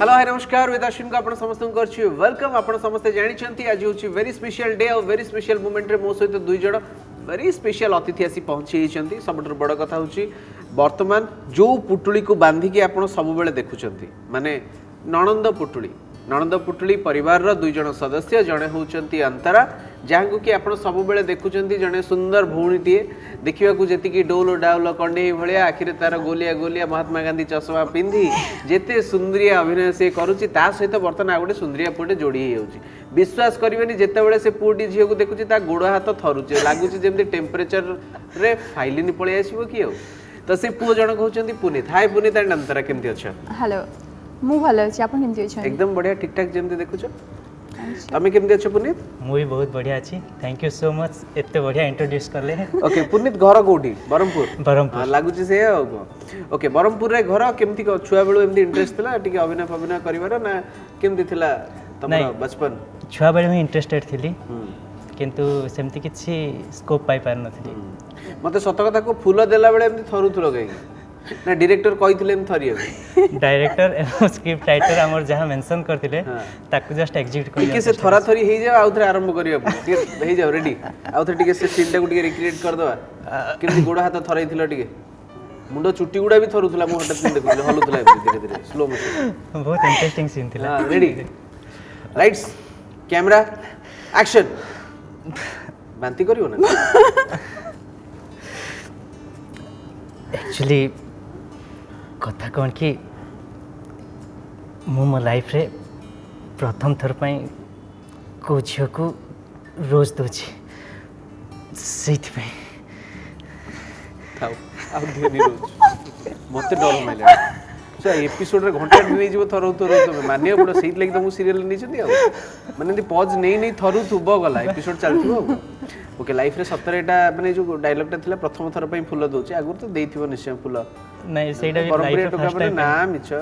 Hello hi नमस्कार वेद अश्विन को आपण समस्त करछि वेलकम। आपण समस्त जानिछंती आज होछि वेरी स्पेशल डे और वेरी स्पेशल मोमेंट रे मो सहित दुई जण वेरी स्पेशल अतिथि आसी पहुंची छंती। सबटर बड़ कथा होछि वर्तमान जो पुटुली को बांधी के आपण सब बेले देखुछंती माने नणंद पुटुली परिवार रो दुई जण सदस्य जणे होउछंती अंतरा जहाँ कि आप सब बेले देखुं जड़े सुंदर भौणीटे देखा जी डोल डाउल कंडे भाया आखिरे तार गोलिया गोलिया महात्मा गांधी चश्मा पिंधि जेते सुंदरिया अभिनय से करुच्ची सहित बर्तमान आ गए सुंदरिया पुटे जोड़ी हो विश्वास करेंगे जितेबाला से पुटी झील को देखुची गोड़ हाथ थरुचे लगुच जमी टेम्परेचर रे फाइलिन पलि आसो कि तो से पुओ जन कहते पुनीत। हाय पुनीत एंड अंतरा केमती अच्छा? हेलो मु भलो अछि आपण केमती अछि? एकदम बढ़िया ठीक ठाक जमी देखुछ। तमे केमती अच्छो पुनीत? मु भी बहुत बढ़िया अछि। थैंक यू सो मच एते बढ़िया इंट्रोड्यूस करले। ओके पुनीत घर कोठी? बरहमपुर लागुची से ओके बरहमपुर रे घर केमती छुआ बेलू एमती इंटरेस्ट थिला टिके अभिनय करिवार ना केमती थिला तमरा बचपन? छुआ बेले में इंटरेस्टेड थिली किंतु सेमती किछि स्कोप पाई पार नथिली। मते सत कथा को फूल देला बेले एमती थरुथुलो गई ना डायरेक्टर कहिथिले एम थरिया? डायरेक्टर एवं स्क्रिप्ट राइटर हमर जहां मेंशन करथिले ताकु जस्ट एग्जीक्यूट करिया टिके से थरा थरी हे जाओ आउथरे आरंभ करिया टिके हे जाओ रेडी आउथरे टिके से सीन टा को टिके रिक्रिएट कर दवा केमती गोड़ हाथ थराइथिलो टिके मुंडो चुट्टी गुडा भी थरुथुला मु हटा देखुले हलुथुला धीरे धीरे स्लो मोशन बहुत इंटरेस्टिंग सीन थिला। हां रेडी लाइट्स कैमरा एक्शन। बांती करियो ना एक्चुअली कथा कौन कि मो लाइफ रे प्रथम थर पाई को झील को रोज दूची से मत डर मारे एपिसोड रे घंटा नहीं जीव थरु थरु मानिया पड़ो से लगी तुमको सीरियल नहीं माने पज नहीं थरु थुब गला एपिसोड चलथिबो। ओके लाइफ रे सतरे एटा माने जो डायलॉग टा थिला प्रथम थर पई फूल दोची आगुर तो देइथिबो निश्चय फूल नहीं सेटा भी लाइफ फर्स्ट टाइम ना मिछ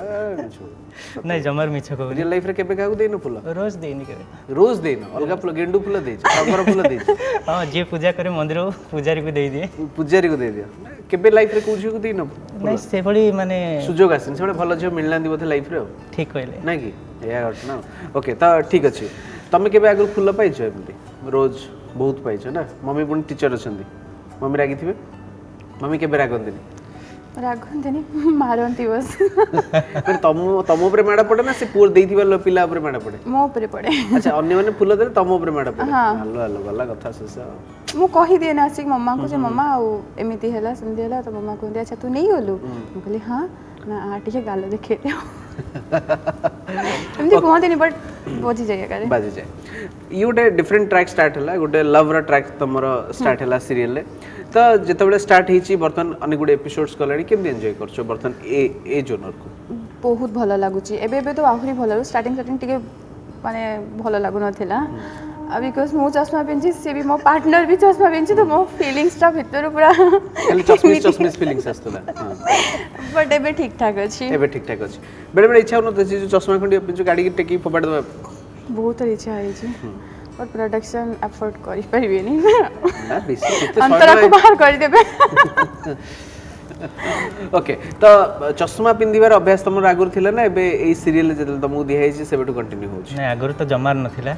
नहीं जमर मिछ को रियल लाइफ रे केबे काहू देनो फूल? रोज देनी करे रोज देनो अलगा फूल गेंडू फूल देछ टगर फूल देछ हां जे पूजा करे मंदिर पूजारी को दे दिए पूजारी को दे दियो केबे लाइफ रे कोझी को देनो? नहीं से बड़ी माने सुजोग आसिन से भलो जे मिलना दिबो थे लाइफ रे ठीक कहले ना कि या घटना। ओके तो ठीक अछि तमे केबे आगु फूल पाइछ एमती? रोज बहुत पाइछ ना। मम्मी पुन टीचर अछंदी मम्मी रागी थिबे? मम्मी केबे रागंदिनी? रागंदिनी मारंती बस पर तम ऊपर माडा पड़े ना से पुर देइथिबा पिला ऊपर माडा पड़े? मो ऊपर पड़े। अच्छा अन्य माने फूल देले तम ऊपर माडा पड़े? हलो हलो गला कथा शेष मु कहि दे ना सिक मम्मा को जे मम्मा आ एमिति हैला संदे हैला तो मम्मा को अच्छा तू नहीं होलु मु कहली हां ना आटी के गाल देखे दे एमिति कहते नहीं बट बजी जाय करे बाजी जाय। ई गोटे डिफरेंट ट्रैक स्टार्ट होला गोटे लव रा ट्रैक तमरो स्टार्ट होला सीरियल ले तो जेतेबेले स्टार्ट हेची बर्तन अनेक गुडे एपिसोड्स कलाडी केमति एन्जॉय करछो बर्तन ए जोनर को? बहुत भलो लागुची एबे तो आहुरी भलो स्टार्टिंग टिके माने भलो लागु नथिला बिकॉज मो चश्मा पिंची से भी मो पार्टनर भी चश्मा पिंची तो मो फीलिंग्स टा भीतर पूरा खाली चश्मिस फीलिंग्स आस्तला बट एबे ठीक ठाक अछि बेले बेले इच्छा होनो जे चश्मा खंडी पिंचो गाड़ी के टेकी फोपाड़ दबा बहुत इच्छा है जी बट प्रोडक्शन एफर्ट करि परिबे नी ना बेसी अंतरा को बाहर कर देबे। ओके तो चश्मा पिंदिबार अभ्यास तमर आगुर थिला ना एबे ए सीरियल जे तमु दिहाई छै सेबेटु कंटिन्यू होछ? नहीं आगुर तो जमार नथिला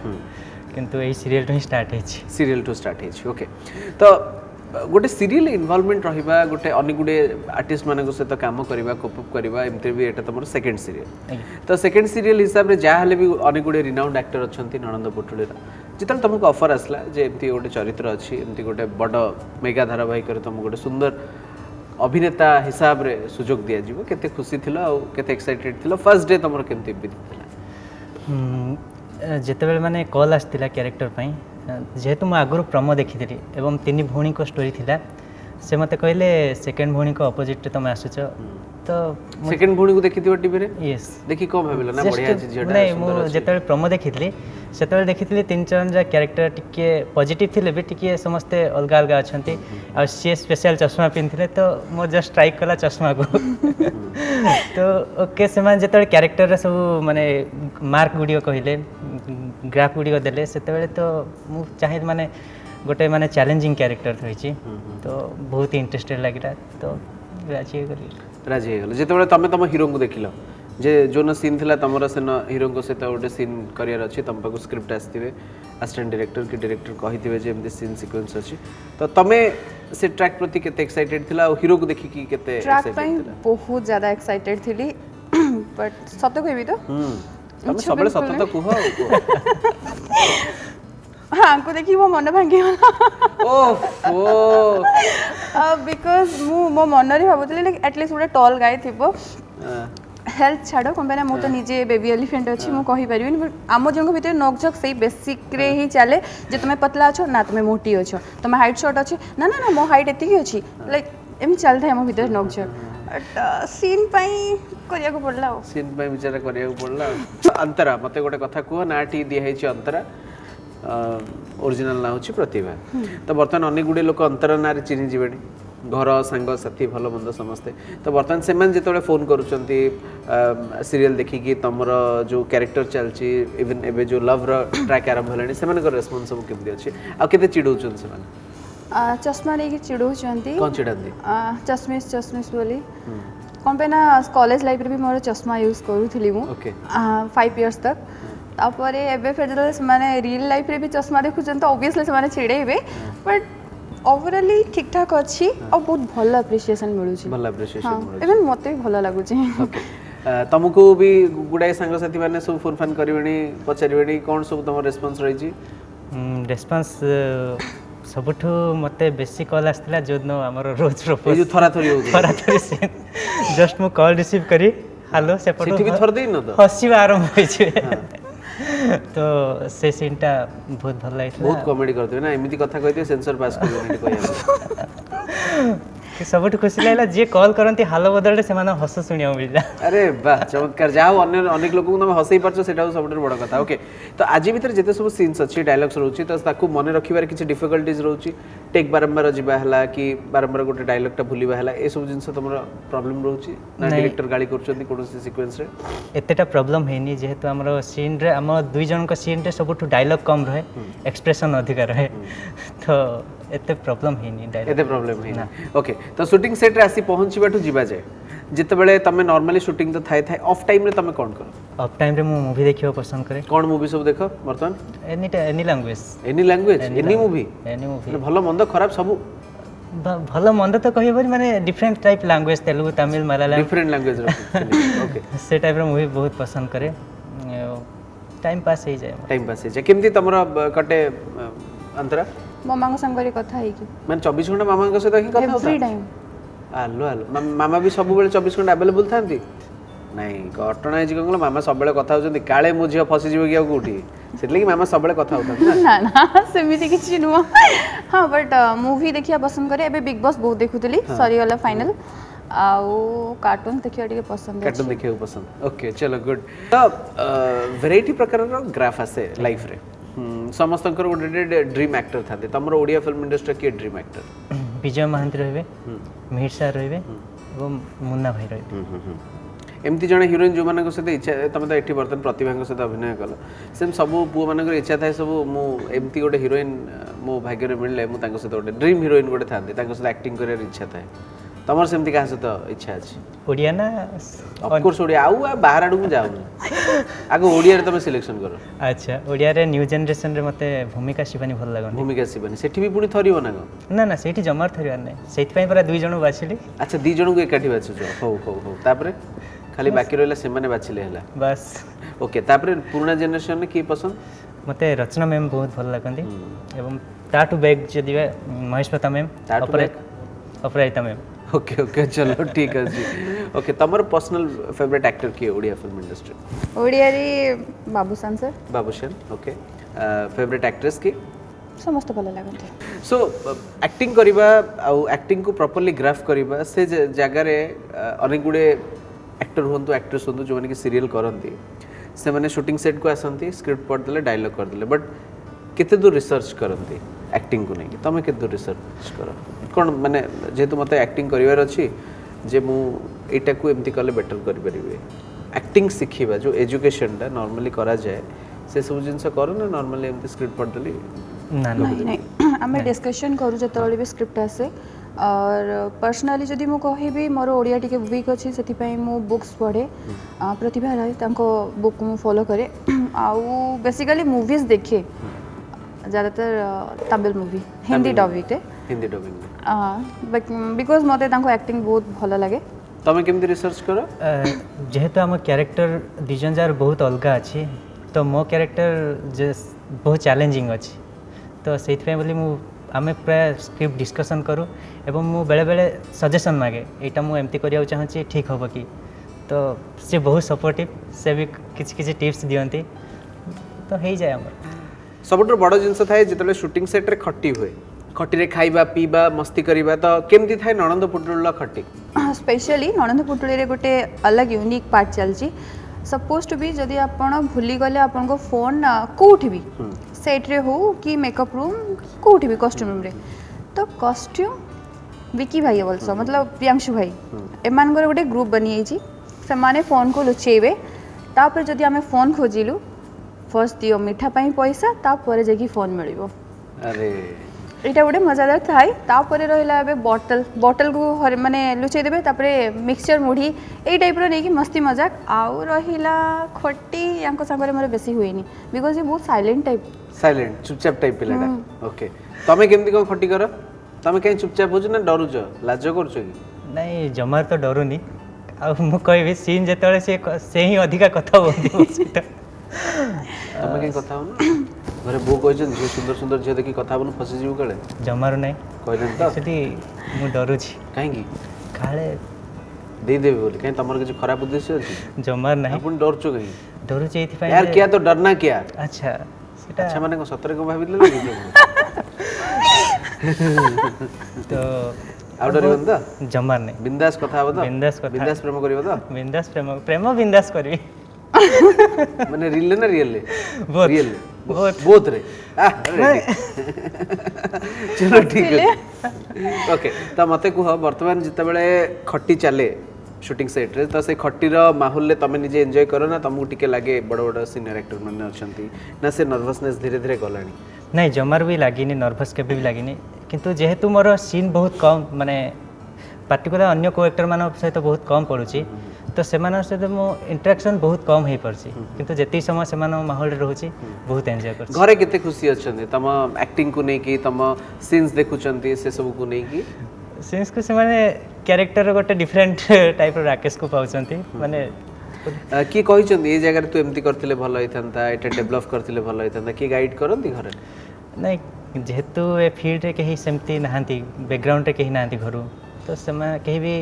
किंतु ए सीरियल तो स्टार्ट हेछि सीरियल टू स्टार्ट हेछि। ओके तो गोटे सीरियल इन्वॉल्वमेंट रहिबा गोटे अनेक गुडे आर्टिस्ट मानको सहित काम करबा कोपअप करबा एमते भी एटा तमर सेकंड सीरियल तो सेकंड सीरियल हिसाब रे जा हले भी अनेक गुडे रिनाउंड एक्टर अछंती नणंद पुटुली जितल तुमको ऑफर आसला जे एमती गोटे चरित्र अछि एमती गोटे बड़ मेगा धारावाहिक रे तुम गोटे सुंदर अभिनेता हिसाब रे सुजोग दिया जीवो केते खुशी थिला और केते एक्साइटेड थिला फर्स्ट डे तमर केमती बितिला? जेतेबेले माने कॉल आस्तिला कैरेक्टर पई जेहेतु मैं आगुर प्रोमो देखी एवं तीन भौणी को स्टोरी थिला से मते कहले सेकंड भौणी को अपोजिट तुम आसुच तो सेकंड भौणी को देखिथिबो टीवी रे? यस देखि को भाबिला ना बढ़िया अछि जेटा नहीं मु जेतेबेले प्रोमो देखिथली सेतेबेले देखिथली तीन चार जा कैरेक्टर टिके पॉजिटिव थिले भी टिके समस्ते अलगा अलगा अछंती आ सी स्पेशल चश्मा पिनथिले तो मो जस्ट स्ट्राइक कला चश्मा को तो ओके से जेतेबेले कैरेक्टर रे सब माने मार्क गुडियो कहिले ग्राफ गुडियो देले सेतेबेले तो मु चाहे माने गोटे माने चैलेंजिंग कैरेक्टर थइची तो बहुत इंटरेस्टेड लागिला तो राजी हो गली जेतेबेले तमे तम हीरो को देखिलो जे जो न सीन थिला तमरा से न हीरो को सहित गोटे सीन करियर अछि तम पाको स्क्रिप्ट आस्थिबे असिस्टेंट डायरेक्टर कि डायरेक्टर कहिथिबे जे एमती सीन सीक्वेंस अछि तो तमे से ट्रैक प्रति केते एक्साइटेड थिला और हीरो को देखि कि केते ट्रैक एक्साइटेड ପାଇଁ थिला बहुत ज्यादा एक्साइटेड थी बट सत कहबी तो तमे सबले सत तो कुह हाँ को देखी वो मन भांगी ओहो बिकॉज मो मन रे भाबुतले लाइक एटलीस्ट गोटे टॉल गाय थिबो हेल्थ छाड़ कम ना तो निजे बेबी एलिफेंट अच्छी मुझे कहीपर बट आम जन भितर नोकझोक से बेसिक रे ही चले जे तुम पतला अच्छो ना तुम मोटी अच्छो तुम हाइट शॉर्ट अच्छे ना ना ना मो हाइट एति अच्छी लाइक एम चलता है मो भितर नोकझोक बट सीन करिया को पड़ला सीन पे विचार करिया को पड़ला अंतरा मते गोटे कथा कुह नाटी दिया है अंतरा ओरिजिनल ना होची प्रतिभा तो बर्तमान अनेक गुडे लोक अंतरा ना रे चिन्हि जीवेनी घर सांग साथी भल मंद समस्ते तो बर्तमान से जो फोन करुँच सीरियल देखिकी तुम जो क्यारेक्टर चलती इवन एबे जो लव ट्रैक आरंभ होलानी से रेस्पॉन्स सब केमती अच्छी आ केते चिड़ौछन से चश्मा लेके चिड़ौछंती कौन चिड़ांती चश्मिश चश्मिश बोली कौन पे ना कॉलेज लाइफ रे भी मोर चश्मा यूज करूथली मु ओके 5 इयर्स तक तापर एबे फिर जब माने रियल लाइफ रे भी चश्मा देखुछन तो ऑब्वियसली से माने चिड़ेबे बट ओवरऑली ठीक ठाक अच्छी और बहुत भल एप्रिसिएशन मिलुची भल एप्रिसिएशन मिलुची इवन मते भी भल लागुची ओके तुमको भी गुडाई सांग साथी माने सब फोन फान करिवेनी पचारिवेनी कोन सब तुम रेस्पॉन्स रही छी रेस्पॉन्स सबठु मते बेसी कॉल आस्थिला जोदनो हमर रोज ए प्रपोज जो थरा थरी हो थरा थरी से जस्ट मु कॉल रिसीव करी हेलो से पटो सेठी भी थर देई न तो हसीबा आरंभ होई छै तो से सीनटा बहुत भल लागिला बहुत कॉमेडी करते ना एमिति कथा कहते सेंसर पास कर कहया सबठु खुशी लागला जे कॉल करंती हालो बदलले से माने हस सुनिया मिलला अरे वाह चमत्कार जाओ अन्य अनेक लोक तुम हसई पारछ सेटा सबटर बड़ कथा ओके तो आज भीतर जते सब सीन्स अच्छी डायलॉग्स रहउची तो ताकू मन रखिबार किछि डिफिकल्टीज रहउची टेक बारंबार जिबा हला कि बारंबार गोटे डायलॉगटा भूलिबा हला ए सब जिंस तुमरा प्रॉब्लम रहउची ना डायरेक्टर गाली करछंती कोनोसी सीक्वेंस रे एतेटा प्रॉब्लम हेनी जेहेतु हमरो सीन रे हम दुई जन को सीन रे सबठु डायलॉग कम रहे एक्सप्रेशन अधिक रहे तो एते प्रॉब्लम हेनी डायलॉग एते प्रॉब्लम हेनी ओके तो शूटिंग सेट रे आसी पहुंचीबाठु जिबा जाय जिते बेले तमे नॉर्मली शूटिंग तो थाए थाए ऑफ टाइम रे तमे कोन करो ऑफ टाइम रे मु मूवी देखियो पसंद करे कोन मूवी सब देखो बर्तमान एनी लैंग्वेज एनी मूवी भलो मंद खराब सब भलो मंद तो कहियो बरी माने different type language Telugu Tamil Malayalam different language okay से टाइप रे मूवी बहुत पसंद करे टाइम पास हो जाए केमती तमरा कटे अंतरा मामा को संगरे कथा है कि माने 24 घंटा मामा के सहित ही कथा होता एवरी टाइम आलो आलो मामा भी सब बेले 24 घंटा अवेलेबल थांती नहीं घटना है जे मामा सब बेले कथा होचंती काळे मो झियो फसी जीव कि कोठी सेतले कि मामा सब बेले कथा होता ना ना सेमिति किछि नुवा हां बट मूवी देखिया पसंद करे एबे बिग बॉस बहुत देखुतली सॉरी वाला फाइनल आउ कार्टून देखिया टिके पसंद कार्टून देखिया पसंद ओके चलो गुड तो वैरायटी प्रकार रो ग्राफ आसे लाइफ रे समस्त गोटे ड्रीम एक्टर था तुम ओडिया फिल्म इंडस्ट्री किए ड्रीम एक्टर विजय महांती रहे मिहिर सार रहे और मुन्ना भाई रहे एमती जड़े हिरोइन जो मान सहित इच्छा तुम तो ये बर्तमान प्रतिभा सहित अभिनय कल सेम सब पुओ मान इच्छा थाए सब मुझे गोटे हिरोइन मो भाग्य मिलले मुझे सहित गोटे ड्रीम हिरोइन गोटे था सहित एक्टिंग कर इच्छा थाए तमर सेमती क्या सहित इच्छा अच्छी ओडिया ना ऑफ कोर्स ओडिया आउ बाहर आडू जाऊँ आगे ओडिया रे तमे सिलेक्शन करो अच्छा ओडिया रे न्यू जनरेशन रे मते भूमिका शिवानी भल लागन भूमिका शिवानी सेठी भी पुनी थरिबो ना ना ना सेठी जमार थरिबा नै सेठी पई परा दुई जण बाछिली अच्छा दुई जण को एकाठी बाछ हो हो हो तापरे खाली बाकी रहला से माने बाछिले हला बस ओके तापरे पुराना जनरेशन ने की पसंद मते रचना मैम बहुत भल लागंदी एवं टाटू बैग जदी महेश प्रताप मैम अपराजिता मैम ओके ओके चलो ठीक है जी ओके तमर पर्सनल फेवरेट एक्टर की ओडिया फिल्म इंडस्ट्री ओडिया रे Babushan sir Babushan okay favourite actress की समस्त भल लागंती सो एक्टिंग करिबा आ एक्टिंग को प्रॉपर्ली ग्राफ करिबा से जगह रे अनेक गुडे एक्टर होंतु एक्ट्रेस होंतु जो माने कि सीरियल करंती से माने शूटिंग सेट को आसंती स्क्रिप्ट पढ़ देले डायलॉग कर देले बट केते दूर रिसर्च करंती एक्टिंग को नहीं तमे केते दूर रिसर्च करो कोन माने जेतु मते एक्टिंग करिवार अछि जे मु एटा को एमती कले बेटर करि परिबे एक्टिंग सिखिबा जो एजुकेशन टा नॉर्मली करा जाए से सब जिंस करो ना नॉर्मली एमती स्क्रिप्ट पढ़ देली ना नहीं नहीं हमें डिस्कशन करू जतबेले भी स्क्रिप्ट आसे और पर्सनाली जदि मु कहबी मोर ओडिया टिके वीक अच्छी से मु बुक्स पढ़े प्रतिभा राय तांको बुक मु फॉलो करे आउ बेसिकली मूवीज देखे ज़्यादातर Tamil movie Hindi dubbing because मते तांको एक्टिंग बहुत भल लगे तमे केमती रिसर्च करो जेहेतु आम क्यारेक्टर दिजन जार बहुत अलग अच्छी तो मो क्यारेक्टर बहुत चैलेंजिंग अच्छी तो से बोली आम प्राय स्क्रिप्ट डिस्कसन करूँ एवं मु बेले बेले सजेशन मागे यहाँ मुझे एमती करिया चाहूँगी ठीक हम कि तो सी बहुत सपोर्टिव से भी किसी टिप्स दियंती तो हो जाए आम सबुठ बड़ जिनस थाए जिते शूटिंग सेट रे खट्टी हुए खट्टी रे खाइबा पीबा मस्ती करिबा तो केमती थाए ननंद पुटुल खट्टी स्पेशली ननंद पुटुली रे गोटे अलग यूनिक पार्ट चलची सपोज टू बी जदि आपण भूली गले आपण को फोन कोठी भी सेट रे हो कि मेकअप रूम कोठी भी कॉस्ट्यूम रूम रे तो कॉस्ट्यूम विकी भाई बोलसो मतलब प्रियांशु भाई एमान गोटे ग्रुप बनी से माने फोन को लुचेबे तापर जदि आमे फोन खोजिलु फर्स्ट दियो मिठा पाई पैसा तापर जेकी फोन मिलिबो अरे एटा गोटे मजादार थाए तापर रहिला एबे बॉटल को माने लुचेई देबे तापरे मिक्सचर मुढ़ी एई टाइप रो नेकी मस्ती मजाक आउ रहिला खट्टी यांको संगरे मोर बेसी हुएनी बिकॉज़ ये बहुत साइलेंट चुपचाप टाइप पिलाटा ओके तमे केमती कोन खट्टी करो तमे कहीं चुपचाप होज ना डरुज लाज करछ कि नहीं जमार तो डरुनी आ मु कहबी सीन जेतले से ही अधिका कथा होती तमे कहीं कथा हो ना घरे बो कहछन जे सुंदर सुंदर जे देखि कथा बन फसी जीव कले जमार नहीं कहलन त सेठी मु डरू छी काहे की काले दे देबे बोली कहीं तमर किछ खराब उद्देश्य अछि जमार नहीं अपन डर छ कहीं डरू छी एथि यार क्या तो डरना क्या अच्छा सेटा अच्छा माने को सतरे को भाबिले लगी तो आउ डरिबन त जमार नहीं बिंदास कथा हो त बिंदास कथा बिंदास प्रेम करियो त बिंदास प्रेम बिंदास करबी माने रियल ना रियल बहुत रियल बहुत बोथ रे चलो ठीक है ओके तो मते कुह वर्तमान जिते बेले खट्टी चले शूटिंग सेट रे तो से खट्टीर माहौल ले तमे निजे एंजॉय करो ना तुमको टिके लागे बड़ बड़ सीनियर एक्टर माने अछंती ना से नर्वसनेस धीरे धीरे गलानी नहीं जमार भी लागिनी नर्वस के भी लागिनी किंतु जेहेतु मोर सीन बहुत कम माने पार्टिकुलर अन्य को एक्टर मान सहित बहुत कम पड़ुची तो सेमान सहित मो इंटरेक्शन बहुत कम हो पारछि किंतु जेती समय सेमान माहौल रहउची बहुत एंजॉय करछि घरे केते खुशी अछंती तम एक्टिंग को नै की तम सीन्स देखुचंती से सब को नै की सीन्स को सेमाने कैरेक्टर गोटे डिफरेंट टाइप रो राकेश को पाउचंती माने की कहिचंती ए जगह तू एमती करथिले भलो होइथंता एटा डेवलप करथिले भलो होइथंता की गाइड करंती घरे नहीं जेहेतु ए फील्ड रे कहीं सेमती नहांती बैकग्राउंड रे कहीं नहांती घरु तो सेमा कहीं भी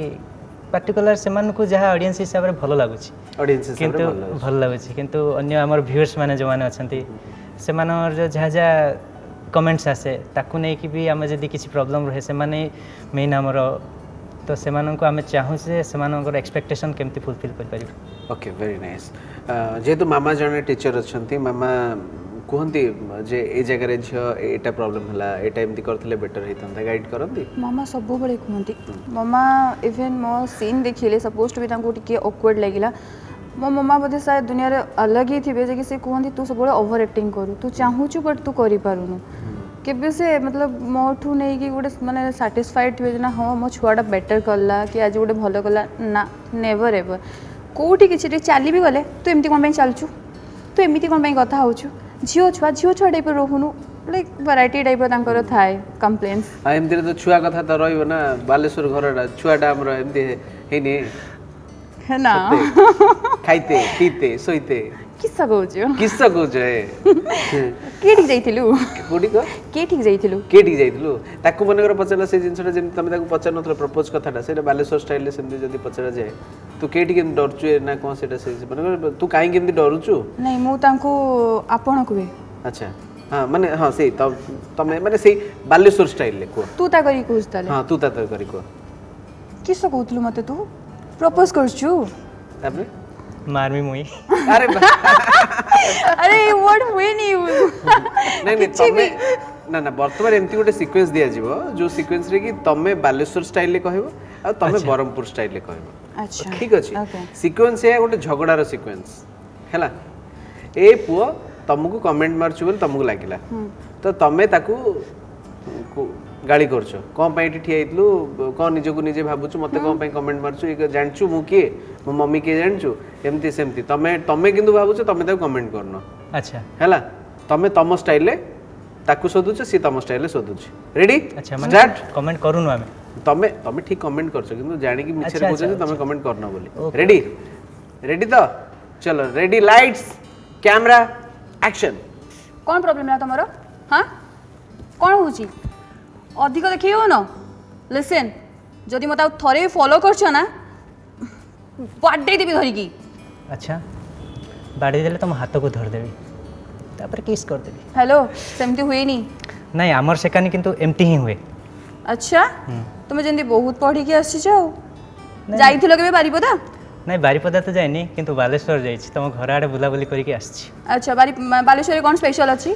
पार्टिकुलर सेमान को जहाँ ऑडियंस हिसाब रे भलो लागुची ऑडियंस हिसाब रे किंतु भलो लागुची किंतु अन्य हमर व्यूअर्स माने जो माने अछंती सेमानर जो जहाँ जहाँ कमेंट्स आसे ताकू नै कि भी आमे जदी किसी प्रॉब्लम रहे सेमाने मेन हमर तो सेमान को आमे चाहू से सेमानकर एक्सपेक्टेशन केमती फुलफिल कर पारिबो ओके वेरी नाइस जेहेतु मामा जने टीचर अछंती मामा कहती जे ए जगह झील एटा प्रॉब्लम हला एटा एमती करथिले बेटर हेतंता गाइड करंती मामा सब बळे कहती मामा इवन मो सीन देखिले सपोज टू बी तांको टिके ऑकवर्ड लागिला मो मामा बोधे शायद दुनिया रे अलग ही थिबे जे कि से कहती तू सब बळे ओवर एक्टिंग करू तू चाहूछु बट तू करि पारुनु केबे से मतलब मोठू नै कि गोटे माने सैटिस्फाइड थिबे ना हां मो छुआटा बेटर करला कि आज गोटे भलो करला ना नेवर एवर कोठी किछि चली भी गले तू एमती कोन पे चलछु तू एमती कोन पे कथा होछु झियो छुआ टाइप रोहुनु लाइक वैरायटी टाइप तांकर थाए कंप्लेंट्स एमती तो छुआ कथा तो रहिबो ना बालेश्वर घरडा छुआटा हमर एमती हेनी है ना खाइते पीते सोइते किस्सा कहूछ के ठीक जाइथिलु कोडी को के ठीक जाइथिलु ताकू मनकर पचला से जिनसटा जेम तमे ताकू पचर नथले प्रपोज कथाटा सेटा बालेश्वर स्टाइल ले सेमती जदी पचरा जाए तू केठी केम डरचु ना कोन सेटा से मनकर तू काहे केमती डरुचु नहीं मु तांको आपण कुवे अच्छा हां माने हां सेही तमे माने सेही बालेश्वर स्टाइल ले को तू ता करी कहूछ ताले हां तू ता करी को किस्सा कहूतलु मते तू प्रपोज करछु तापरे मारमी मुई अरे अरे व्हाट हुए नहीं तमे ना ना वर्तमान एमती गोटे सीक्वेंस दिया जीवो जो सीक्वेंस रे कि तमे बालेश्वर स्टाइल ले कहबो आ तमे बरहमपुर स्टाइल ले कहबो अच्छा ठीक अछि सीक्वेंस है गोटे झगड़ार सीक्वेंस हैला ए पुओ तुमको कमेंट मारछु बोल तुमको लागिला तो तमे ताकू गाली करछ कोन पई एठी ठिया हितलु कोन निजको निजे भाबुछु मते कोन पई कमेंट मारछु ए जानछु मु के मो मम्मी के जानछु एमती सेमती तमे किंतु भाबुछु तमे त कमेंट करनो अच्छा हैला तमे तम स्टाइल ले ताकू सोदुछ सी तम स्टाइल ले सोदुछ रेडी अच्छा माने स्टार्ट कमेंट करूनु आमे तमे तमे ठीक कमेंट करछ किंतु जानि कि मिछरे अच्छा, बुझे अच्छा, तमे कमेंट करनो बोली Okay. रेडी रेडी तो चलो रेडी लाइट्स कैमरा एक्शन कौन प्रॉब्लम है तुम्हारा हाँ कौन होची अधिक देखिए हो ना लिसन जदि मत आउ थरे फॉलो करछ ना बाडे देबी धरिकी अच्छा बाड़ी देले तुम हाथ को धर देबी तापर किस कर देबी हेलो सेमती हुए नी नहीं आमर सेकानी किंतु एमती ही हुए अच्छा तुम जंदी बहुत पढ़ी के आसी जाओ जाइथिलो केबे बारीपदा नहीं बारीपदा तो जाइनी किंतु बालेश्वर जाइछि तुम घर आड़े बुलाबुली करके आछि अच्छा बालेश्वर कौन स्पेशल अच्छी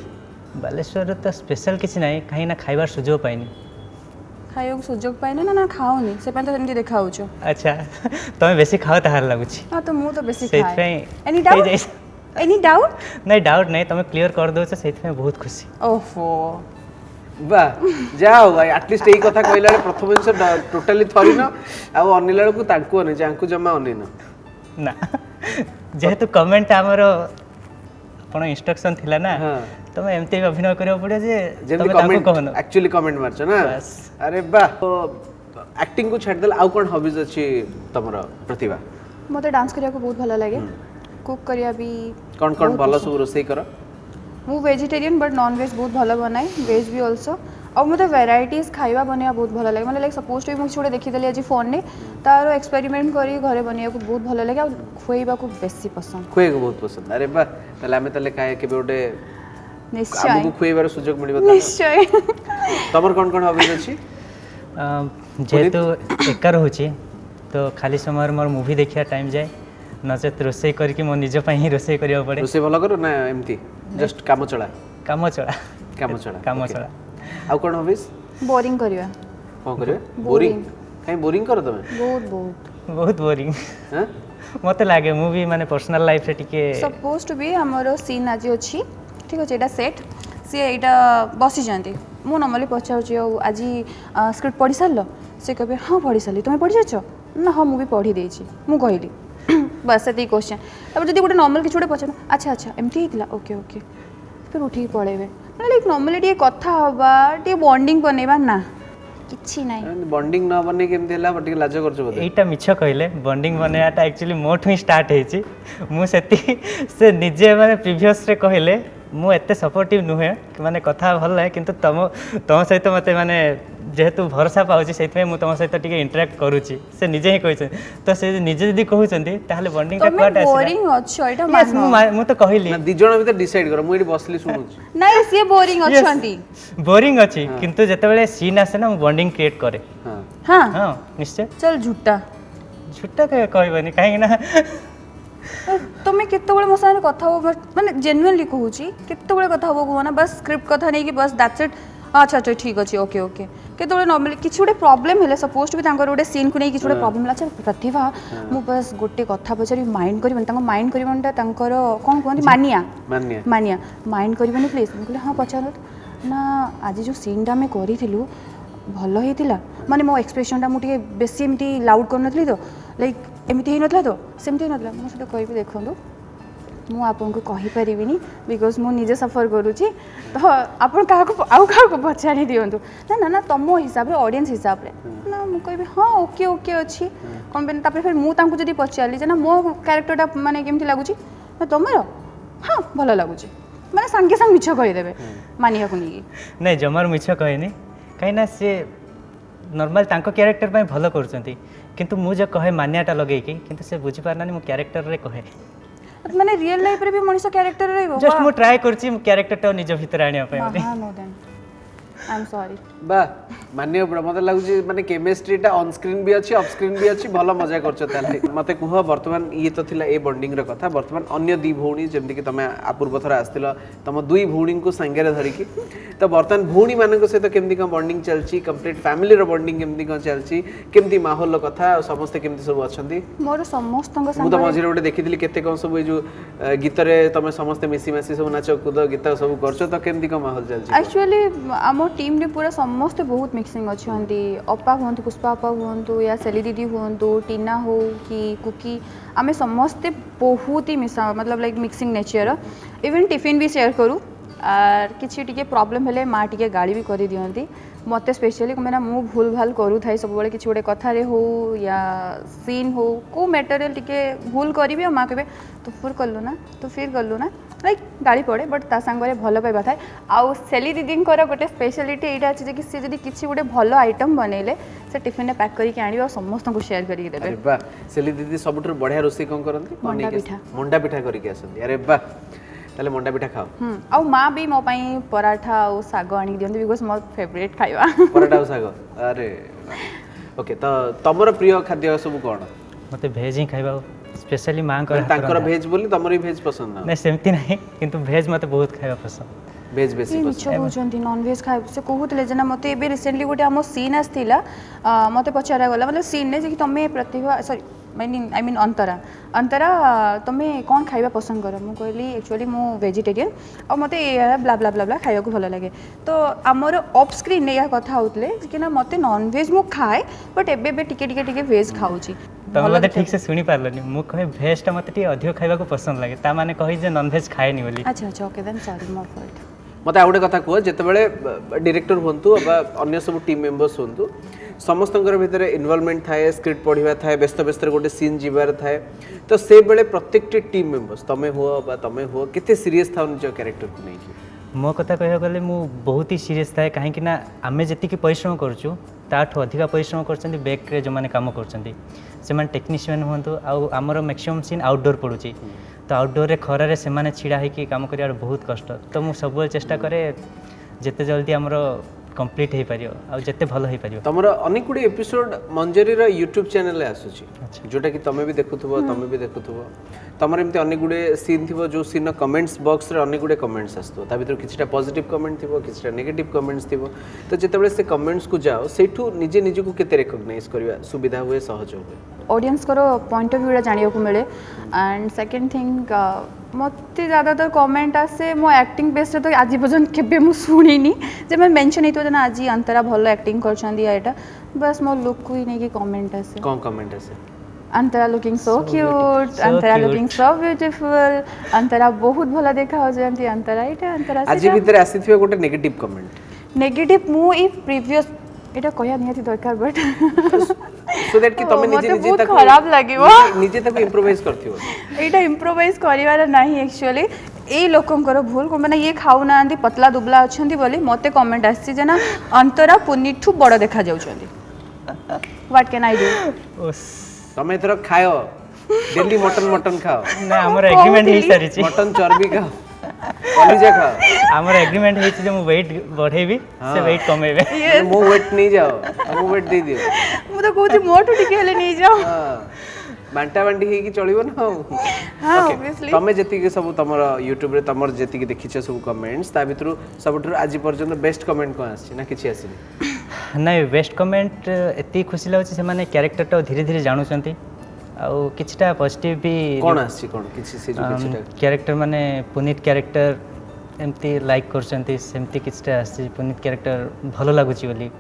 बालेश्वर तो स्पेशल किसी नहीं कहीं ना खाइबार सुजोग पाइनी खाइयो सुजोग पाइने ना ना खाओनी से तो सेमती देखा होचो अच्छा तुम बेसी खाओ ताहार लागुछि हां तो मु तो बेसी सेथ खाए पे एनी डाउट एनी डाउट नहीं डाउट नहीं तुम क्लियर कर दो सेथ में बहुत खुशी ओफो वाह जाओ भाई एटलीस्ट यही कथा कहला प्रथम जिन टोटाली थरी न आ अनिला को तांकू अने जांकू जमा अने न ना जेहेतु कमेंट हमर अपन इंस्ट्रक्शन थिला ना हां तुम एमती अभिनय करियो पड़े जे जेमती तुम तांको कमेंट कहनो एक्चुअली कमेंट मारछ ना बस। अरे वाह तो एक्टिंग को छाड़ देला आउ कोन हॉबीज अछि तमरा प्रतिभा मते डांस करिया को बहुत भलो लागे कुक करिया भी कोन कोन भलो सब रोसई कर मु वेजिटेरियन बट नॉन वेज बहुत भलो बनाए वेज भी आल्सो और मते वैराइटीज खाइबा बनिया बहुत भलो लागे मतलब लाइक सपोज टू मु छोड़े देखि देली आज फोन ने तारो एक्सपेरिमेंट करी घरे बनिया को बहुत भलो लागे और खुएबा को बेसी पसंद खुए को बहुत पसंद अरे वाह तले हमें तले खाए केबे ओटे निश्चय हमको खुएबार सुजोग मिलिबा निश्चय तमर कोन कोन हॉबीज अछि जेहेतु एका रहूची तो खाली समय मोर मूवी देखिया टाइम जाए नचेत रोसई करके मो निज पई ही रोसई करिया पड़े रोसे भलो करो ना एमती जस्ट काम चला काम चला काम चला काम Okay. चला आउ कोन हॉबीज बोरिंग करिया कोन करे बोरिंग काई बोरिंग कर तमे बहुत बहुत बहुत बोरिंग हां मते लागे मूवी माने पर्सनल लाइफ रे टिके सपोज टू बी हमरो सीन आज अछि ठीक अछि एटा सेट सी एटा बसी जानती मु नॉर्मली पचाउछि आज स्क्रिप्ट पढ़ी सारलो से कहबे हां पढ़ी सारली तुम पढ़ी जाछो ना हां मु भी पढ़ी देछि मु कहली बस एती क्वेश्चन तब जदी गोटे नॉर्मल किछुडे पचार अच्छा अच्छा एमती हितला ओके ओके फिर उठी पळेबे मतलब लाइक नॉर्मली टी कथा हबा टी बॉन्डिंग बनेबा ना किछि नाही बॉन्डिंग न बने केमती हला बट लाज करछ बदे एटा मिछ कहले बॉन्डिंग बनायाटा एक्चुअली मोठ ही स्टार्ट हेची मु सेती से निजे माने प्रीवियस रे कहले मु एते सपोर्टिव नुहे माने कथा भल है किंतु तम सहित मते माने जेहेतु भरोसा पाउची सेतमे मु तम सहित टिके इंटरेक्ट करूची से निजे ही कहै तो से निजे जदी कहउचंदी ताहले बॉन्डिंग टा क्वाट आसी बोरिंग अच्छो एटा यस मु तो कहली ना दी जण भीतर डिसाइड कर मु एठी बसली सुनुची नाही से बोरिंग अच्छंती बोरिंग अछि किंतु जेतेबेले सीन आसे ना मु बॉन्डिंग क्रिएट करे हां हां हां निश्चय चल झूठा झूठा कहबनी काहे ना तुम्हें केतबेले मो साथे कथा हो माने जेन्युइनली कहूची केतबेले कथा हो को ना बस स्क्रिप्ट कथा नहीं कि बस दैट्स इट अच्छा अच्छा ठीक अछि ओके ओके केतबेले नॉर्मली किछ गोटे प्रॉब्लम हेले सपोज टू बी तांकर गोटे सीन को नहीं किछ गोटे प्रॉब्लम अच्छा प्रतिभा मु बस गोटे कथा पछरी माइंड करबन तांको माइंड करबनटा तांकर कोन कोन मानिया मान्य मानिया माइंड करबनी प्लीज मु कहले हां पचारत ना आज जो सीनटा में करिथिलु भलो हेतिला माने मो एक्सप्रेशनटा मु टिके बेसी एमती लाउड करनथली तो लाइक एमती ही नथला तो सेमती नथला मु सेटा कहबी देखंदु मु आपन को कहि परिबिनी बिकॉज़ मु निजे सफर करूची तो आपन का को आउ का को पछाणी दियंतु ना ना ना तमो हिसाब रे ऑडियंस हिसाब रे ना मु कहबी हां ओके ओके अछि कोन बेन तापर फिर मु तांको जदी पछाली जे ना मो कैरेक्टरटा माने केमती लागुची ना तमरो हां भलो लागुची माने संगे संग मिछ कहि देबे मानिया को नी नहीं जमर मिछ कहनी कहीं ना से नॉर्मल तांको कैरेक्टर पे भलो करचंती किंतु मु जे कहे मान्याटा लगेई की किंतु से बुझी पारनानी मु कैरेक्टर रे कहे माने रियल लाइफ रे भी मनिष कैरेक्टर रहइबो जस्ट मु ट्राई करची कैरेक्टर टा निज भीतर आनिया पे हां no then I am sorry बा मान्य बड़ा मते लागुची माने केमिस्ट्रीटा ऑन स्क्रीन भी अछि ऑफ स्क्रीन भी अछि भलो मजा करछ ताले मते कुह वर्तमान ये तो थिला ए बॉन्डिंग रे कथा वर्तमान अन्य दी भौणी जेमति कि तमे आपूर्व थरा आस्तिल तम दुई भौणी को संगे रे धरि की तो वर्तमान भौणी मानक सहित केमति का बॉन्डिंग चलची कंप्लीट फैमिली रो बॉन्डिंग केमति का चलची केमति माहौल रो कथा समस्त केमति सब अछंती मोर समस्तंग मु संग तो मझिरे गोटे देखिथिली केते कोन सब ए जो गीत रे तमे समस्त मिसी मासी सब नाच कूद गीत सब करछो तो केमति का माहौल चलची एक्चुअली आम टीम रे पूरा समस्ते बहुत मिक्सिंग अच्छी अपा हूँ पुष्पा अपा हूँ या सेली दीदी हूँ टीना हो कि कुकी आमे समस्ते बहुत ही मिसा मतलब like mixing nature even tiffin भी शेयर करूँ आर किसी टी प्रॉब्लम हेले माँ टी गाड़ी भी कर दियंती मत स्पेशली मैंने मु भूल भाल करू थाई सब बड़े किसी गोटे कथार हो या सीन हो को मटेरियल टी भूल करी माँ कहे तो फिर कलु ना लाइक गाड़ी पड़े बट ता सांगरे भल पाइबा थाए आउ सेली दीदी गोटे स्पेशलिटी यहाँ अच्छे कि सी जब किसी गोटे भल आइटम बनइले से टिफिन में पैक करके आने समस्त को शेयर करके देबे। अरे वाह सेली दीदी सबुठु बढ़िया रोषे कौन करती मंडा पिठा मंडा पिठा करके आसती। अरे वाह ताले मंडा पिठा खाओ आउ माँ भी मो पाई पराठा और साग आनी दियंती बिकॉज़ मोर फेवरेट खाइबा पराठा और साग। अरे ओके तो तमर प्रिय खाद्य सब कौन मते भेज ही खाइबा स्पेशली मां को तांकर भेज बोली तमर भी भेज पसंद ना नहीं सेमती नहीं किंतु भेज मते बहुत खाइबा पसंद भेज बेसी मिछ पसंद कहउछंती नॉन वेज खाइ से कहउतले जना मते एबे रिसेंटली गोटे हम सीन आस्थिला मते पचारा गला मतलब सीन ने जे कि तमे प्रतिभा सॉरी आई मीन अंतरा तमे कौन खाइबा पसंद कर मु कहली एक्चुअली मु वेजिटेरियन और मते ब्ला ब्ला ब्ला ब्ला खाइबा को भल लागे तो आमर ऑफ स्क्रीन ने या कथा होतले कि ना मते नॉन वेज मु खाए बट एबे बे टिके वेज खाउची तो मते ठीक से सुनी पारलनी मु कहे वेज टा मते टी अधिक खाइबा को पसंद लागे ता माने कहि जे नॉन वेज खाएनी बोली। अच्छा अच्छा ओके देन सॉरी मोर फॉल्ट मत आ गोटे कथा कह जितेबाला डायरेक्टर हूँ अगर सब टीम मेम्बर्स हूँ समस्त भितर इनवॉल्वमेंट थाए स्क्रिप्ट पढ़ा थाए व्यस्त व्यस्त गोटे सीन जीवार थाए तो से बेले प्रत्येक टीम मेम्बर्स तमें हो केते सीरीयस था निज कैरेक्टर को नहीं मो कथा कह गले मु बहुत ही सीरीयस थाए कहीं आमे जति परिश्रम करूँ ताठू अधिका परिश्रम कर बैक जो मैंने काम कर टेक्नीशियन हूँ आमर मैक्सिमम सीन आउटडोर पड़ुची तो आउटडोर रे खरारे से माने छिड़ा होकर काम कर बहुत कष्ट तो मुझे सब चेष्टा करे जिते जल्दी आमर कंप्लीट हो पार आते भल हो पार तुम अनेक गुड़े एपिसोड मंजरी यूट्यूब चैनल आसूची जोटा कि तुम भी देखुव तुम भी देखुव तुम एमती अनेक गुड़े सीन थी जो सीन कमेंट्स बॉक्स रे अनेक गुड़े कमेंट्स आसो ता भीतर किछटा पॉजिटिव कमेंट थी किछटा नेगेटिव कमेंट्स थी तो जितेबाला से कमेंट्स को जाओ सेठू निजे निजको केते रिकॉग्नाइज करबा सुविधा हुए सहज हुए ऑडियंस करो पॉइंट ऑफ व्यू जानिया को मिले एंड सेकंड थिंग मते ज़्यादातर कमेंट आसे मो एक्टिंग बेस तो आज पर्यंत केबे मु सुनिनी जे मैं मेंशन हेतो जना आज अंतरा भलो एक्टिंग करछंदी एटा बस मो लुक को ही नहीं कि कमेंट आसे कौन कमेंट आसे अंतरा लुकिंग सो क्यूट अंतरा लुकिंग सो ब्यूटीफुल अंतरा बहुत भला देखा हो जंती अंतरा एटा अंतरा आज भीतर आसीथिबे गोटे नेगेटिव कमेंट नेगेटिव मु ई प्रीवियस एटा कहया नियति दरकार बट सो दैट कि तमे निजे निजे तक खराब लागिवो निजे तक इंप्रोवाइज करथियो एटा इंप्रोवाइज करिवार नाही एक्चुअली ए लोकंकर भूल को माने ये खाऊ नांदी पतला दुबला अछंती बोली मते कमेंट आसी जे ना अंतरा पुनिठू बड़ देखा जाउछंती व्हाट कैन आई डू तमे थरो खायो डेली मटन खाओ ना हमर एग्रीमेंट ही सारी छी मटन चर्बी खाओ कलिजा खाओ हमर एग्रीमेंट हे छी जे मु वेट बढ़ेबी से वेट कमेबे मो वेट नहीं जाओ मो वेट दे दियो मु तो कहूची मोटू टिके हेले नहीं जाओ बांटा बांटी हे की चलिबो ना हां ऑब्वियसली तमे जति के सब तमर YouTube रे तमर जति के देखिछ सब कमेंट्स ता भितरु सबठु आज पर्यंत बेस्ट कमेंट को आसी ना किछि आसी नहीं बेस्ट कमेंट एति खुशी लागछ से माने कैरेक्टर तो धीरे धीरे जानुचंती आउ किछटा पॉजिटिव भी कोन आसी कोन किछि से जो किछटा कैरेक्टर माने पुनीत कैरेक्टर एमती लाइक करचंती सेमती किछटा आसी पुनीत कैरेक्टर भलो लागुची बोली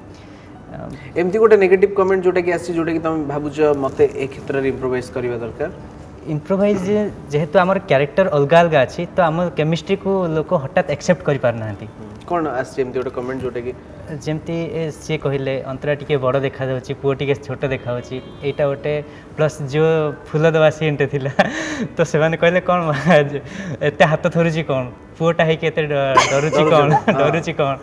एमती गोटे नेगेटिव कमेंट जोटा कि आसी जोटा कि तुम भाबुछ मते ए क्षेत्र रे इंप्रोवाइज करबा दरकार इंप्रोवाइज जेहेतु आमर कैरेक्टर अलग अलग अच्छी तो आम केमिस्ट्री को लोक हठात एक्सेप्ट कर पार ना कौन आसी एमती गोटे कमेंट जोटा कि जमती सी कहले अंतरा टिके बड़ देखा जाउची पुओ टिके छोट देखा होची एटा गोटे प्लस जो फूल दवा सीनटे थिला तो से माने कहले कोन एते हाथ थरुची कोन पुओटा हे के एते डरुची कोन डरुची कोन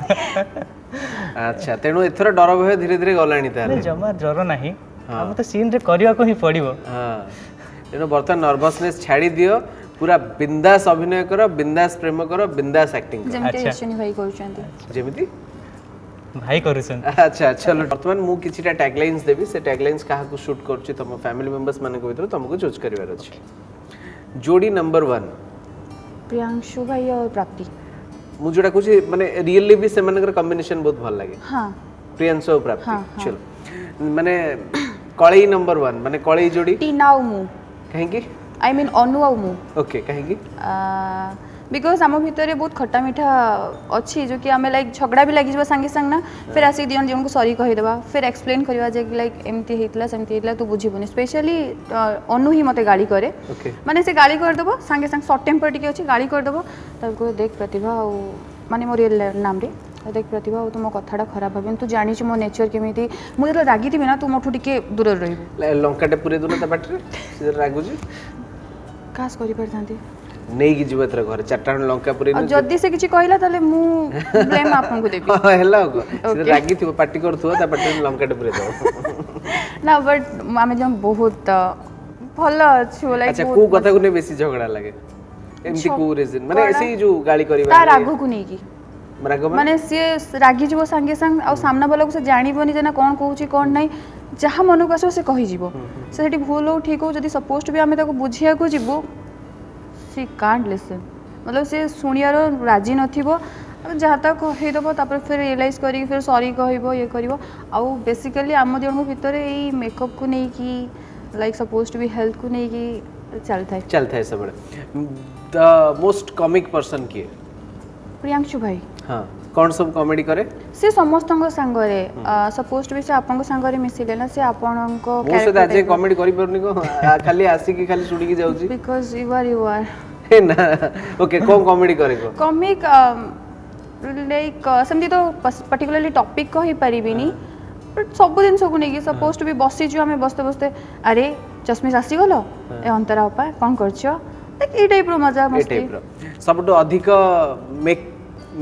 अच्छा तेणु एथर डर भय धीरे धीरे गलानी तारे जमा डर नाही हम तो सीन रे करिया को ही पड़िबो हां तेणु बर्तमान नर्वसनेस छाड़ी दियो पूरा बिंदास अभिनय करो बिंदास प्रेम करो बिंदास एक्टिंग करो जेमते यशनी भाई करछंती जेमिति भाई करूछन अच्छा चलो बर्तमान मु किछिटा टैगलाइंस देबी से टैगलाइंस काहा को शूट करछि तम फैमिली मेंबर्स माने को भीतर तुमको चूज करबार अछि जोड़ी नंबर 1 प्रियांशु भाई और प्राप्ति मु जोडा कुछ माने रियली भी से मानकर कॉम्बिनेशन बहुत भल लागे हां प्रियांशु और प्राप्ति चलो माने कळई नंबर 1 माने कळई जोड़ी टीना और मु कहीं की आई मीन अनु और मु ओके कहीं की बिकज आम भितर बहुत खट्टा मीठा अच्छी जो कि आम लाइक झगड़ा भी लगी सांगे सांग ना फिर आसिक दिजन जन को सॉरी कहीदेवा फिर एक्सप्लेन करवा जे लाइक एमती होता सेमती होता तू बुझीबुनि स्पेशली अनु ही मते गाली करे माने से गाली करदेव सांगे सांग सर्ट टेम्पर टी अच्छी गाली करदेव तब देख प्रतिभा माने मोर रियल नाम रे देख प्रतिभा तुम कथाटा खराब भाव तू जानी मो नेचर केमी मुझे रागी थी ना तू मोठू टे दूर रही लंकाटे पूरे दूर बाटे रागुजी खास कर नहीं कि जीव एथर घर चारटा लंका पूरे जदि से किछि कहला ताले मु ब्लेम आपन को देबी हेला को रागी थी पार्टी करथुवा ता पार्टी लंकाटे पूरे दो ना बट आमे जम बहुत भलो छु लाइक अच्छा को कथा को ने बेसी झगड़ा लागे एमती को रीजन माने ऐसे जो गाली करबा ता रागो को नहीं की माने से रागी जीवो संगे संग आ सामना वाला को से जानिबोनी जना कोन कहूची कोन नहीं जहाँ मन को आसो से कहि जीवो से सेठी भूल हो ठीक हो जदि सपोज भी आमे ताको बुझिया को जीवो सी कांट लिसन मतलब से सुनियार राजी नथिबो जहाँ तक कहीदेव तापर फिर रियलाइज करी फिर सॉरी कहबो ये करिवो आ बेसिकली आम जन भितर एई मेकअप को नहीं कि like suppose to be health को नहीं कि चलता है सब द मोस्ट कॉमिक पर्सन किए प्रियांशु भाई हाँ कौन सब कॉमेडी करे से समस्त संगरे सपोज टू बी से आपन संगरे मिसिले ना से आपन को कैरेक्टर मो से आज कॉमेडी करि परनी को खाली आसी की खाली सुडी की जाउची बिकॉज़ यू आर हे ना ओके कौन कॉमेडी करे को कॉमिक लाइक समझी तो पर्टिकुलरली टॉपिक कहि परिबिनी बट सब दिन सब नहीं सपोज टू बी बसी जो हमें बसते बसते अरे चश्मे आसी गलो ए अंतरा उपा कोन करछो लाइक ई टाइप रो मजा मस्ती सबटो अधिक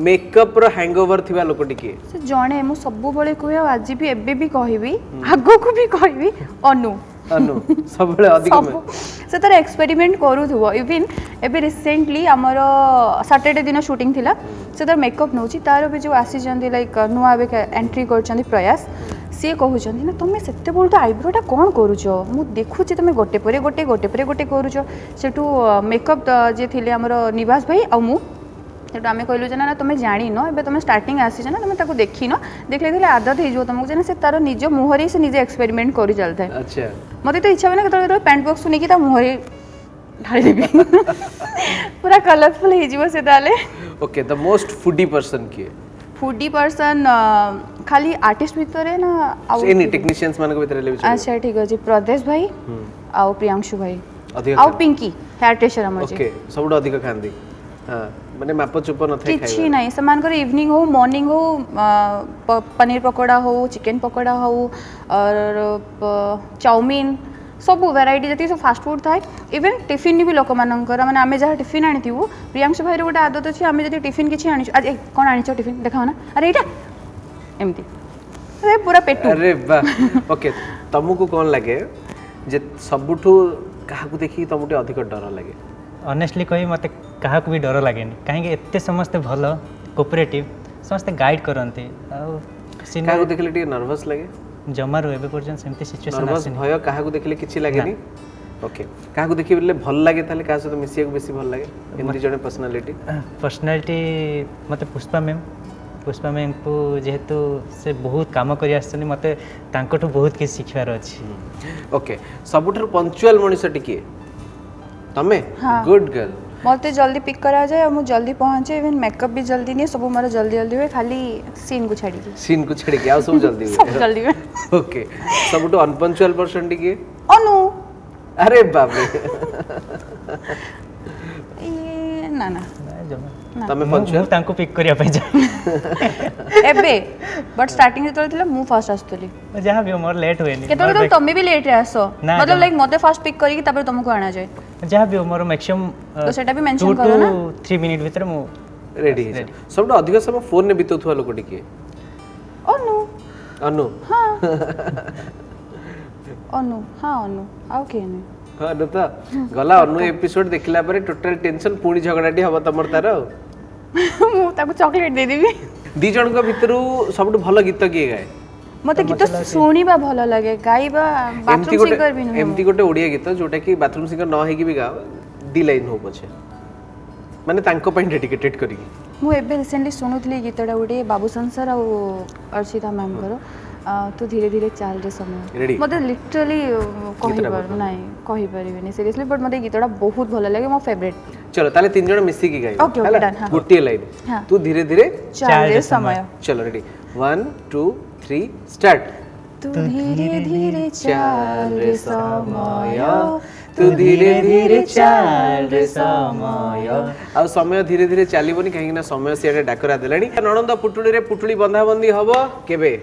मेकअप रो हैंगओवर थिबा लोक टिके से जणे मु सब बळे कहय आज भी एबे भी कहबी आगो को भी कहबी अनु सब बळे अधिक से तार एक्सपेरिमेंट करूथबो इवन एबे रिसेंटली हमर सैटरडे दिन शूटिंग थिला से तार मेकअप नउची तार भी जो आसी जंदी लाइक नुआ बे एंट्री करचंदी प्रयास सी कहउचंदी ना तुम सेते बोल तो आईब्रोटा कोन करूचो मु देखुची तुम गोटे परे गोटे करूचो सेटू मेकअप जे थिले हमर निवास भाई आ मु सेटू आमे कहलु जना ना तुम जानी न एबे तुम स्टार्टिंग आसी जना तुम ताको देखी न देखले देखले आदत हे जो तुमको जना से तार निज मुहरे से निजे एक्सपेरिमेंट करि चलता है अच्छा मते तो इच्छा बना केतले पैंट बॉक्स सुनी की ता मुहरे ढाली देबी पूरा कलरफुल हे जीवो से ताले okay the most foodie person की फूडी पर्सन खाली आर्टिस्ट भितर ना एनी टेक्नीशियंस मान को भितर ले अच्छा ठीक अछि प्रदेश भाई आ प्रियांशु भाई अधिक आ पिंकी हेयर टेशर हमर ओके सबडो अधिक खांदी हां माने माप चुप न थे खाइ किछि नहीं समान कर इवनिंग हो मॉर्निंग हो पनीर पकोड़ा हो चिकन पकोड़ा हो और चाउमीन सब वेराइटी जति सब फास्ट फूड थाए इवन टिफिन भी लोक मानकर माने आमे जहाँ टिफिन आनिथिबु प्रियांशु भाई गोटे आदत अछि आमे जति टिफिन किछि आनिछु आज कोन आनिछो टिफिन देखाओ ना अरे एटा एमती अरे पूरा पेटू अरे वाह ओके तुमको कोन लागे जे सबुठु काहाकू देखि तुमटे अधिक डर लागे ऑनेस्टली कही मते काहाकू भी डर लागेनी कहीं एते समस्त भलो कोऑपरेटिव समस्त गाइड करंती आ काहाकू देखले टी नर्वस लागे जमारू एबे पर्यंत सेमती सिचुएशन नर्वस भय काहाकू देखले किछि लागेनी ओके काहाकू देखि बोले भल लागे ताले काहा सहित मिसिया बेसी भल लागे एमती जने पर्सनालिटी मते पुष्पा मैम को जेहेतु से बहुत काम करि आछनी मते तांकोठु बहुत किछ सिखवार अछि ओके सबुठर पंक्चुअल मनिष टिके तमे गुड गर्ल मते जल्दी पिक करा जाए और मु जल्दी पहुंचे इवन मेकअप भी जल्दी नहीं सब मारे जल्दी जल्दी हुए खाली सीन को छाड़ी के आ सब जल्दी हुए सब जल्दी हुए ओके सबटो अनपंक्चुअल पर्सन टिके अनु अरे बाप रे ये ना ना तमे पंक्चुअल तांको पिक करिया पय जा एबे बट स्टार्टिंग जेतले थिला मु फर्स्ट आस्तली जहां भी मोर लेट होएनी केतले तो तमे भी लेट रे आसो मतलब लाइक मते फर्स्ट पिक करी तापर तुमको आना जाए जहां भी मोर मैक्सिमम तो सेटा भी मेंशन करो ना 3 मिनिट भीतर मु रेडी है सबटो अधिक समय फोन ने बितौथुवा लोक टिके अनु हां अनु आउ के ने हां न त गला अनु एपिसोड देखला परे टोटल टेंशन पूणी झगड़ाटी हबो तमर तार मु ताको चॉकलेट दे देबी दी जण को भितरु सबटो भलो गीत किए गाए मते गीत सुनिबा भलो लागे गाइबा बाथरूम सिंगर भी न एमती गोटे ओडिया गीत जोटा कि बाथरूम सिंगर न हेकी भी गाओ दी लाइन हो पछे माने तांको पॉइंट डेडिकेटेड करी मु एबे रिसेंटली सुनुथली गीतडा उडे बाबू संसार और अर्चिता मैम करो तू धीरे धीरे चाल रे समय Ready? मते लिटरली गीतटा बहुत कहि नाही कहि परिबेनी सीरियसली बट मते गीतटा बहुत भल लागे मो फेवरेट चलो ताले तीन जण मिसी की गाइबा Okay, okay, done, हाँ। गोटे लाइन हाँ। तू धीरे धीरे चाल रे समय चलो रेडी 1 2 3 स्टार्ट तू धीरे धीरे चाल रे समय तू धीरे धीरे चाल रे समय आ समय धीरे धीरे चलीबनी कहीं ना समय से डाकरा देलानी नणंद पुटुली रे पुटुली बंधा बंधी हबो केबे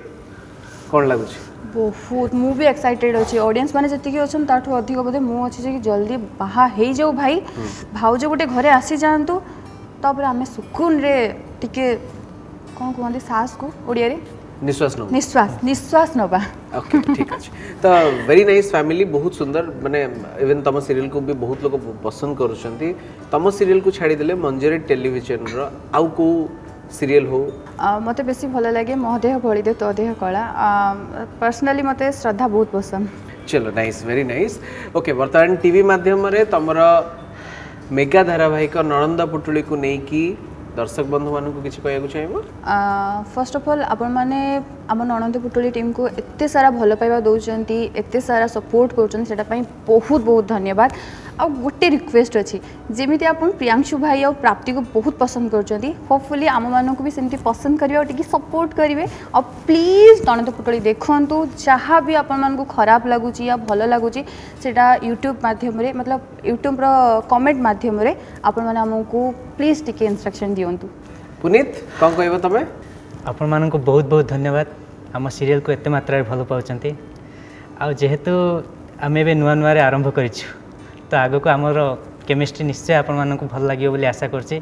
कोन लागु छी बहुत मु भी एक्साइटेड अच्छी ऑडियंस माने जति अच्छन ताठू अधिक बोधे मु अच्छी कि जल्दी बाहा हे जाऊ भाई भाउज गोटे घरे आसी जातु तापर आमे सुकुन रे टिके कोन कहंदी सास को ओडिया रे निश्वास नो निश्वास नबा ओके ठीक अछि तो वेरी नाइस फैमिली बहुत सुंदर माने इवन तम सीरियल को भी बहुत लोग पसंद करूछंती तम सीरियल को छाड़ी देले मंजरी टेलीविजन रो आउ को सीरियल हो मते बेसी भल लागे महदेह भलिदे तो देह कला पर्सनली मते श्रद्धा बहुत पसंद चलो नाइस वेरी नाइस ओके वर्तमान टीवी माध्यम रे तमर मेगा धारावाहिक नणंद पुटुली को नै की दर्शक बंधु मान को किसी कहया चाहिए फर्स्ट ऑफ ऑल आपण माने आम नणंद पुटुली टीम को एते सारा भल पाइबा दउचंती एते सारा सपोर्ट करचंती सेटा पई बहुत बहुत धन्यवाद आ गोटे रिक्वेस्ट अच्छी जेमिति आपण प्रियांशु भाई और प्राप्ति को बहुत पसंद करचंती होपफुली आम मानक भी सेमती पसंद करिवे और टिके सपोर्ट करिवे और प्लीज नणंद पुटुली देखंतु जहाँ भी आपण मान को खराब लागुची या भल लागुची सेटा यूट्यूब माध्यम रे मतलब यूट्यूब रो कमेंट माध्यम रे आपण माने हमको प्लीज टिके इंस्ट्रक्शन दियंतु पुनीत कौन कहबो तमे आपण मानक बहुत बहुत धन्यवाद आम सीरियल को एते मात्रा रे भल पाउचंती आ जेहेतु आमे बे नुआ नुआ रे आरंभ करिछु तो आग को आमर केमिस्ट्री निश्चय आपण मानक भल लागियो बोली आशा करछि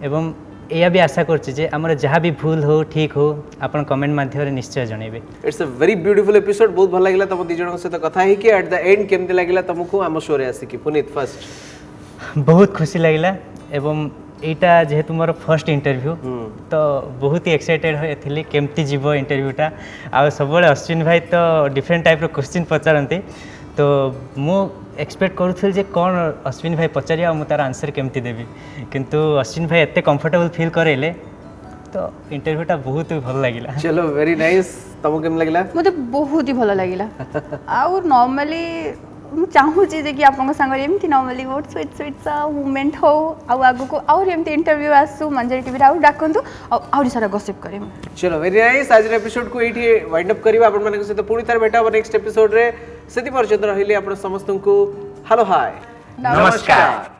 एवं एया भी आशा करछि जे हमर जहाँ भी भूल हो ठीक हो आपण कमेंट माध्यम रे निश्चय जणेबे it's a very beautiful episode बहुत भल लागिला तम दी जण सहित कथा है कि एट द एंड केमते लागिला तुमको आम शो रे आसी कि पुनीत फर्स्ट बहुत खुशी लागिला एवं एटा जेहेतु मोर फर्स्ट इंटरव्यू तो बहुत ही एक्साइटेड होइथिली केमती जीवो इंटरव्यूटा आ सबले अश्विन भाई तो डिफरेंट टाइप रो क्वेश्चन पचारंती तो मु एक्सपेक्ट करूथल जे कौन अश्विन भाई पचारिया मु तार आंसर केमती देबी किंतु अश्विन भाई एते कंफर्टेबल फील करेले तो इंटरव्यूटा बहुत भल लागिला चलो वेरी नाइस तुमको केम लागिला मते बहुत ही भल लागिला आ नॉर्मली मु चाहूची जे कि आपन संग एमती नॉर्मली बहुत स्वीट स्वीट सा मोमेंट हो आ आगु को और एमती इंटरव्यू आसु मंजरी टीवी रा डाकंतु और सारा गॉसिप करे चलो वेरी नाइस आज एपिसोड को एठी वाइंड अप करबा आपन मानक सहित पुणी तार भेटा नेक्स्ट एपिसोड रे सेति पर्यंत रहिले आपन समस्त को हेलो हाय नमस्कार।